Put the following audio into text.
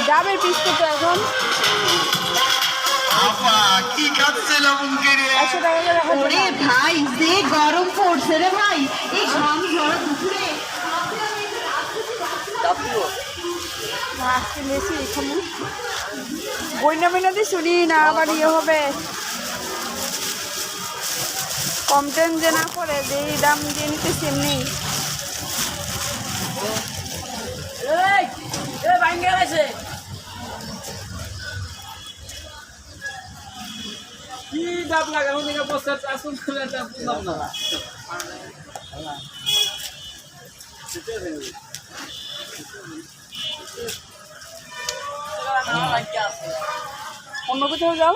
ডাবের পিস কত এখন? কি খাচ্ছে লবঙ্গে রে? 100 টাকা করে রাখা ওরে ভাই যে গরম পড়ছে রে ভাই, এই ঘাম ঝরা দুপুরে আজকে লেছি এখানে বইনা বইনা দিয়ে শুনি না, আবার ইয়ে হবে কমপ্লেন যে না করে যে এই দাম দিয়ে নিতেছি এমনি। কি ডাব লাগানো দিকে বছর আসুন খুলে ডাব বুঝলাম না। অন্য কোথাও যাও।